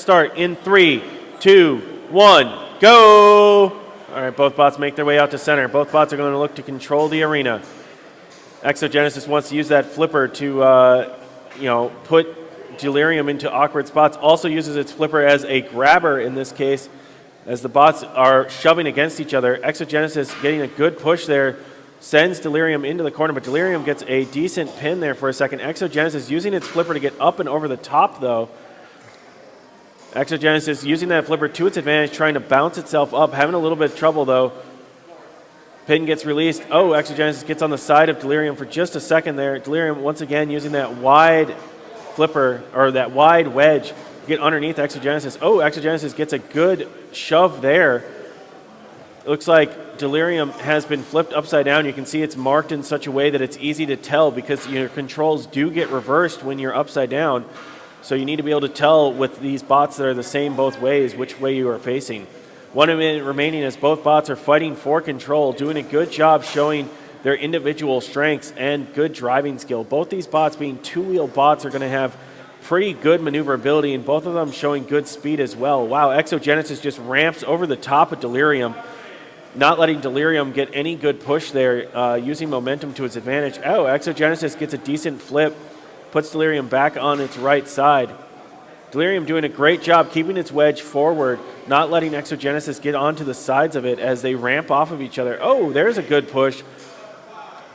start in 3, 2, 1, go! All right, both bots make their way out to center. Both bots are going to look to control the arena. Exogenesis wants to use that flipper to, put Delirium into awkward spots. Also uses its flipper as a grabber in this case, as the bots are shoving against each other. Exogenesis getting a good push there, sends Delirium into the corner, but Delirium gets a decent pin there for a second. Exogenesis using its flipper to get up and over the top, though. Exogenesis using that flipper to its advantage, trying to bounce itself up, having a little bit of trouble, though. Pin gets released. Oh, Exogenesis gets on the side of Delirium for just a second there. Delirium once again using that wide flipper, or that wide wedge, to get underneath Exogenesis. Oh, Exogenesis gets a good shove there. It looks like Delirium has been flipped upside down. You can see it's marked in such a way that it's easy to tell, because your controls do get reversed when you're upside down. So you need to be able to tell with these bots that are the same both ways which way you are facing. 1 minute remaining as both bots are fighting for control, doing a good job showing their individual strengths and good driving skill. Both these bots, being two-wheel bots, are going to have pretty good maneuverability, and both of them showing good speed as well. Wow, Exogenesis just ramps over the top of Delirium, not letting Delirium get any good push there, using momentum to its advantage. Oh, Exogenesis gets a decent flip, puts Delirium back on its right side. Delirium doing a great job keeping its wedge forward, not letting Exogenesis get onto the sides of it as they ramp off of each other. Oh, there's a good push.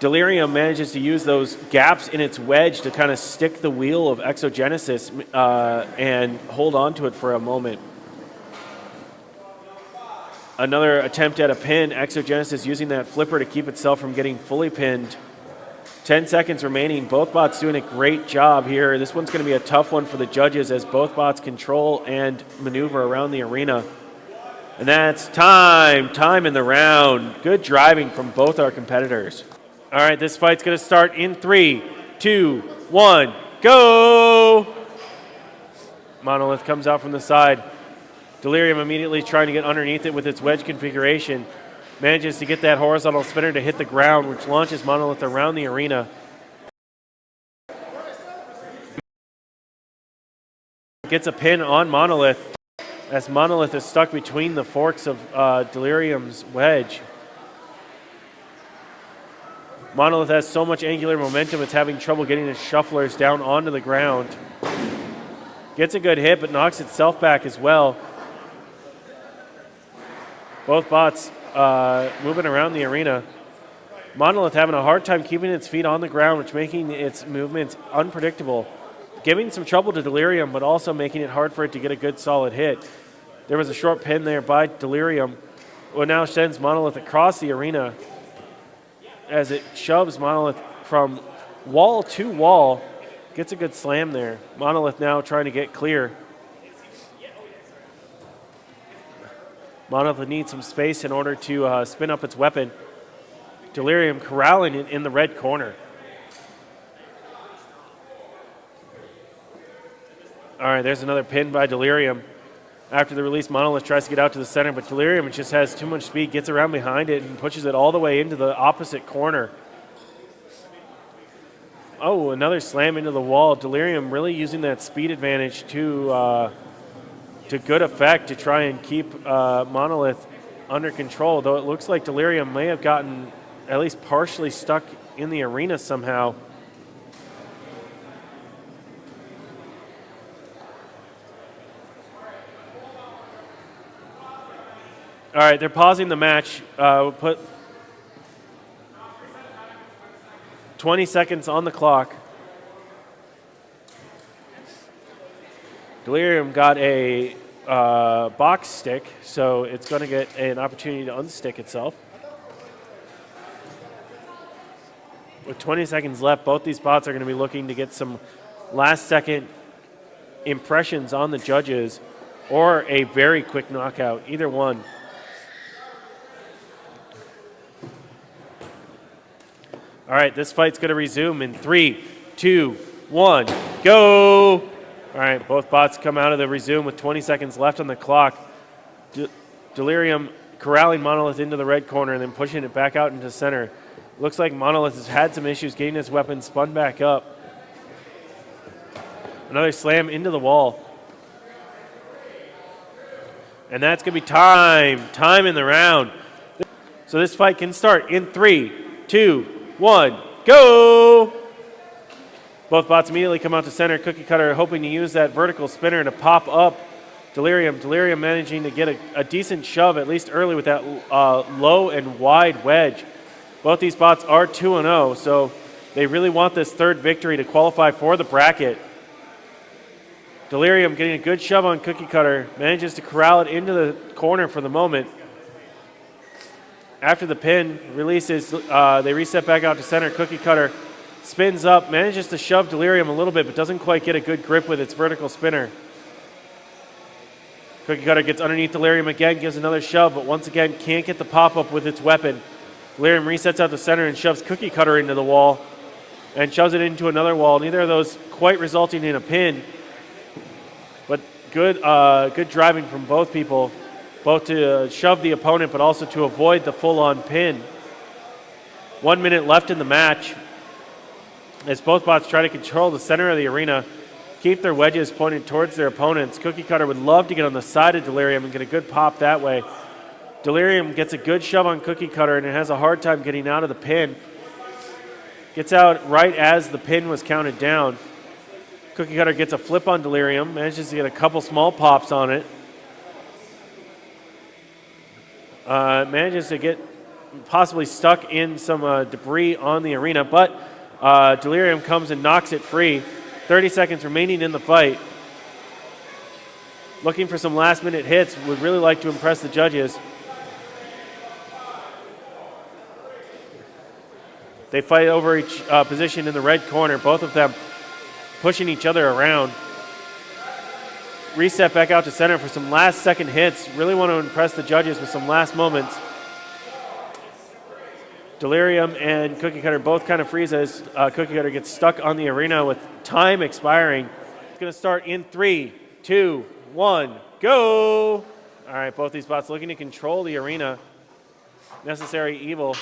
Delirium manages to use those gaps in its wedge to kind of stick the wheel of Exogenesis and hold on to it for a moment. Another attempt at a pin. Exogenesis using that flipper to keep itself from getting fully pinned. 10 seconds remaining. Both bots doing a great job here. This one's going to be a tough one for the judges as both bots control and maneuver around the arena. And that's time. Time in the round. Good driving from both our competitors. All right, this fight's going to start in 3, 2, 1, go! Monolith comes out from the side. Delirium immediately trying to get underneath it with its wedge configuration. Manages to get that horizontal spinner to hit the ground, which launches Monolith around the arena. Gets a pin on Monolith, as Monolith is stuck between the forks of Delirium's wedge. Monolith has so much angular momentum, it's having trouble getting its shufflers down onto the ground. Gets a good hit, but knocks itself back as well. Both bots moving around the arena. Monolith having a hard time keeping its feet on the ground, which making its movements unpredictable. Giving some trouble to Delirium, but also making it hard for it to get a good solid hit. There was a short pin there by Delirium, what now sends Monolith across the arena as it shoves Monolith from wall to wall. Gets a good slam there. Monolith now trying to get clear. Monolith needs some space in order to spin up its weapon. Delirium corralling it in the red corner. All right, there's another pin by Delirium. After the release, Monolith tries to get out to the center, but Delirium just has too much speed, gets around behind it, and pushes it all the way into the opposite corner. Oh, another slam into the wall. Delirium really using that speed advantage to good effect to try and keep Monolith under control, though it looks like Delirium may have gotten at least partially stuck in the arena somehow. All right, they're pausing the match. We'll put 20 seconds on the clock. Delirium got a box stick, so it's going to get an opportunity to unstick itself. With 20 seconds left, both these bots are going to be looking to get some last-second impressions on the judges or a very quick knockout, either one. All right, this fight's going to resume in 3, 2, 1, go! All right, both bots come out of the resume with 20 seconds left on the clock. Delirium corralling Monolith into the red corner and then pushing it back out into center. Looks like Monolith has had some issues getting his weapon spun back up. Another slam into the wall. And that's going to be time in the round. So this fight can start in 3, 2, 1, go! Both bots immediately come out to center. CookieCutter hoping to use that vertical spinner to pop up Delirium. Delirium managing to get a decent shove, at least early, with that low and wide wedge. Both these bots are 2-0, so they really want this third victory to qualify for the bracket. Delirium getting a good shove on CookieCutter, manages to corral it into the corner for the moment. After the pin releases, they reset back out to center. CookieCutter spins up, manages to shove Delirium a little bit, but doesn't quite get a good grip with its vertical spinner. CookieCutter gets underneath Delirium again, gives another shove, but once again can't get the pop-up with its weapon. Delirium resets out to center and shoves CookieCutter into the wall and shoves it into another wall. Neither of those quite resulting in a pin, but good driving from both people, both to shove the opponent but also to avoid the full-on pin. 1 minute left in the match as both bots try to control the center of the arena, keep their wedges pointed towards their opponents. CookieCutter would love to get on the side of Delirium and get a good pop that way. Delirium gets a good shove on CookieCutter and it has a hard time getting out of the pin. Gets out right as the pin was counted down. CookieCutter gets a flip on Delirium, manages to get a couple small pops on it. Manages to get possibly stuck in some debris on the arena, but Delirium comes and knocks it free. 30 seconds remaining in the fight. Looking for some last-minute hits. Would really like to impress the judges. They fight over each position in the red corner, both of them pushing each other around. Reset back out to center for some last-second hits. Really want to impress the judges with some last moments. Delirium and CookieCutter both kind of freeze as CookieCutter gets stuck on the arena with time expiring. It's going to start in 3, 2, 1, go! All right, both these bots looking to control the arena. Necessary Evil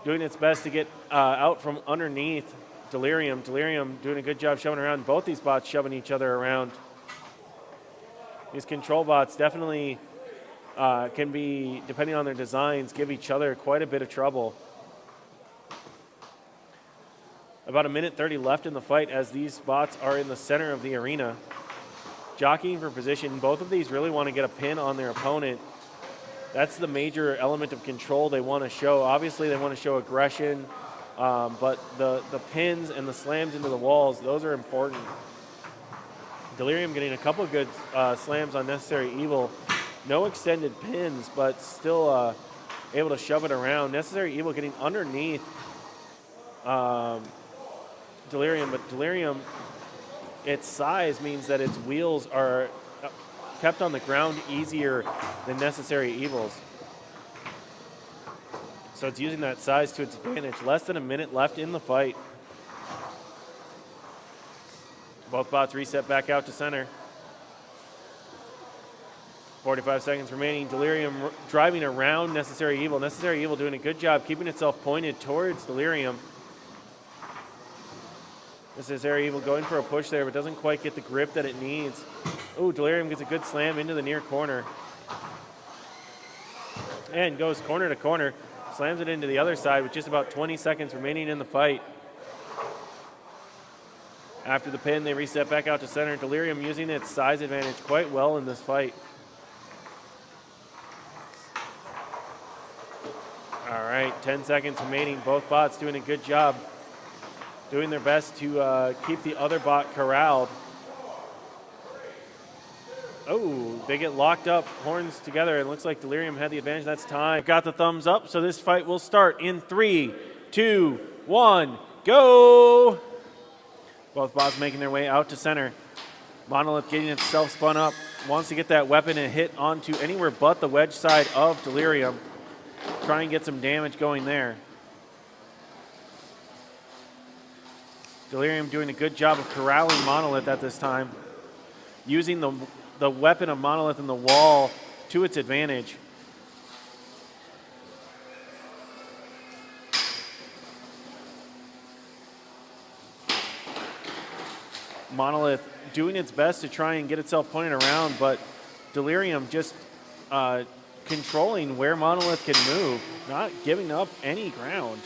doing its best to get out from underneath Delirium. Delirium doing a good job shoving around. Both these bots shoving each other around. These control bots definitely can be, depending on their designs, give each other quite a bit of trouble. About 1:30 left in the fight as these bots are in the center of the arena. Jockeying for position. Both of these really want to get a pin on their opponent. That's the major element of control they want to show. Obviously, they want to show aggression, but the pins and the slams into the walls, those are important. Delirium getting a couple of good slams on Necessary Evil. No extended pins, but still able to shove it around. Necessary Evil getting underneath Delirium, but Delirium, its size means that its wheels are kept on the ground easier than Necessary Evil's. So it's using that size to its advantage. Less than a minute left in the fight. Both bots reset back out to center. 45 seconds remaining. Delirium driving around Necessary Evil. Necessary Evil doing a good job keeping itself pointed towards Delirium. Necessary Evil going for a push there, but doesn't quite get the grip that it needs. Ooh, Delirium gets a good slam into the near corner. And goes corner to corner. Slams it into the other side with just about 20 seconds remaining in the fight. After the pin, they reset back out to center. Delirium using its size advantage quite well in this fight. All right, 10 seconds remaining. Both bots doing a good job. Doing their best to keep the other bot corralled. Oh, they get locked up, horns together. It looks like Delirium had the advantage. That's time. Got the thumbs up, so this fight will start in 3, 2, 1, go! Both bots making their way out to center. Monolith getting itself spun up. Wants to get that weapon and hit onto anywhere but the wedge side of Delirium. Try and get some damage going there. Delirium doing a good job of corralling Monolith at this time. Using the weapon of Monolith in the wall to its advantage. Monolith doing its best to try and get itself pointed around, but Delirium just controlling where Monolith can move, not giving up any ground.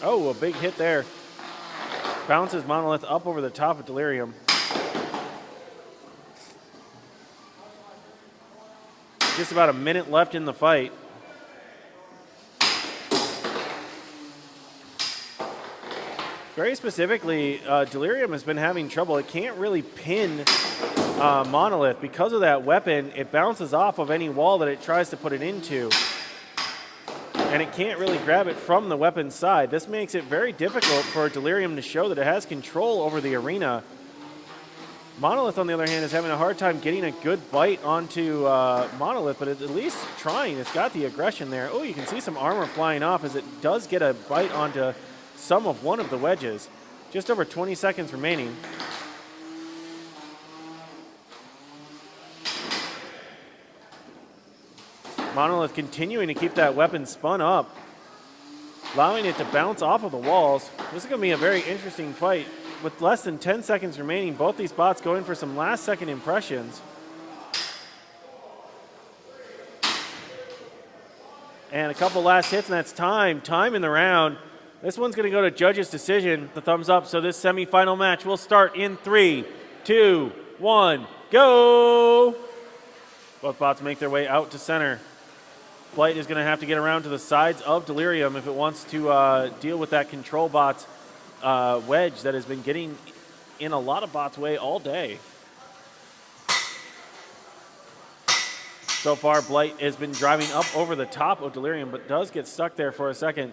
Oh, a big hit there. Bounces Monolith up over the top of Delirium. Just about a minute left in the fight. Very specifically, Delirium has been having trouble. It can't really pin Monolith. Because of that weapon, it bounces off of any wall that it tries to put it into. And it can't really grab it from the weapon side. This makes it very difficult for Delirium to show that it has control over the arena. Monolith, on the other hand, is having a hard time getting a good bite onto Monolith, but it's at least trying. It's got the aggression there. Oh, you can see some armor flying off as it does get a bite onto some of one of the wedges. Just over 20 seconds remaining. Monolith continuing to keep that weapon spun up, allowing it to bounce off of the walls. This is going to be a very interesting fight. With less than 10 seconds remaining, both these bots going for some last-second impressions. And a couple last hits, and that's time. Time in the round. This one's going to go to judge's decision. The thumbs up, so this semifinal match will start in 3, 2, 1, go! Both bots make their way out to center. Blight is going to have to get around to the sides of Delirium if it wants to deal with that control bot's wedge that has been getting in a lot of bots' way all day. So far, Blight has been driving up over the top of Delirium, but does get stuck there for a second.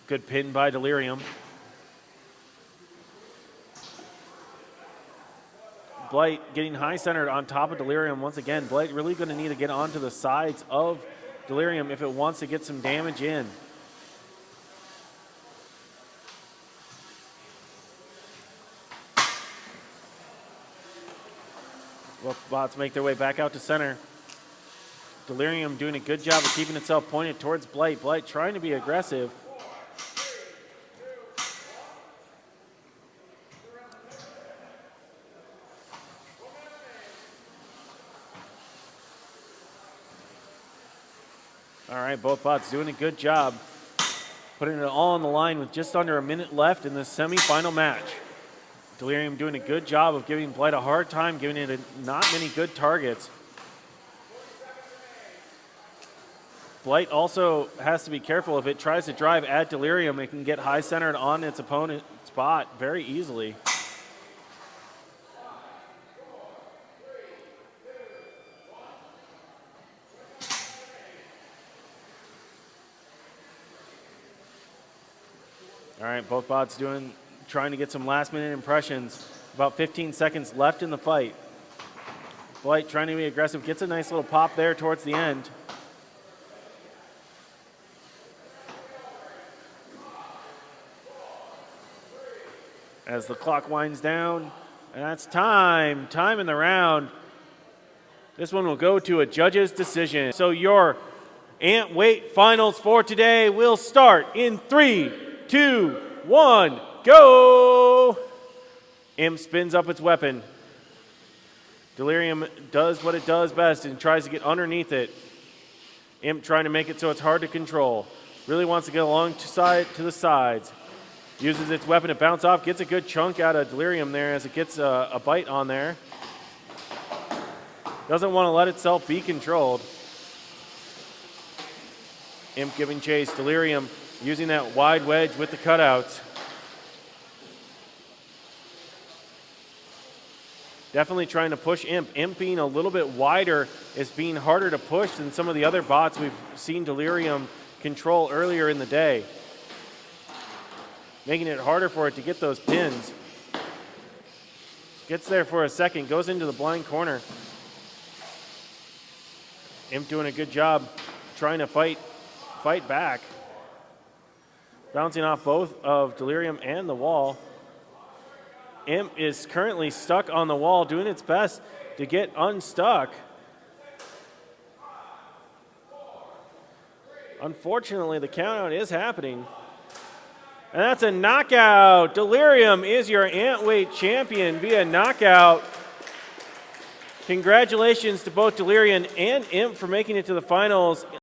Good pin by Delirium. Blight getting high centered on top of Delirium once again. Blight really going to need to get onto the sides of Delirium if it wants to get some damage in. Well, bots make their way back out to center. Delirium doing a good job of keeping itself pointed towards Blight. Blight trying to be aggressive. All right, both bots doing a good job, putting it all on the line with just under a minute left in this semifinal match. Delirium doing a good job of giving Blight a hard time, giving it not many good targets. Blight also has to be careful. If it tries to drive at Delirium, it can get high centered on its opponent's spot very easily. All right, both bots trying to get some last-minute impressions. About 15 seconds left in the fight. Blight trying to be aggressive, gets a nice little pop there towards the end. As the clock winds down, and that's time. Time in the round. This one will go to a judge's decision. So your antweight finals for today will start in 3, 2, 1, go! Imp spins up its weapon. Delirium does what it does best and tries to get underneath it. Imp trying to make it so it's hard to control. Really wants to get along to the sides. Uses its weapon to bounce off, gets a good chunk out of Delirium there as it gets a bite on there. Doesn't want to let itself be controlled. Imp giving chase. Delirium using that wide wedge with the cutouts. Definitely trying to push Imp. Imp being a little bit wider is being harder to push than some of the other bots we've seen Delirium control earlier in the day. Making it harder for it to get those pins. Gets there for a second, goes into the blind corner. Imp doing a good job trying to fight back. Bouncing off both of Delirium and the wall. Imp is currently stuck on the wall, doing its best to get unstuck. Unfortunately, the countout is happening. And that's a knockout. Delirium is your antweight champion via knockout. Congratulations to both Delirium and Imp for making it to the finals.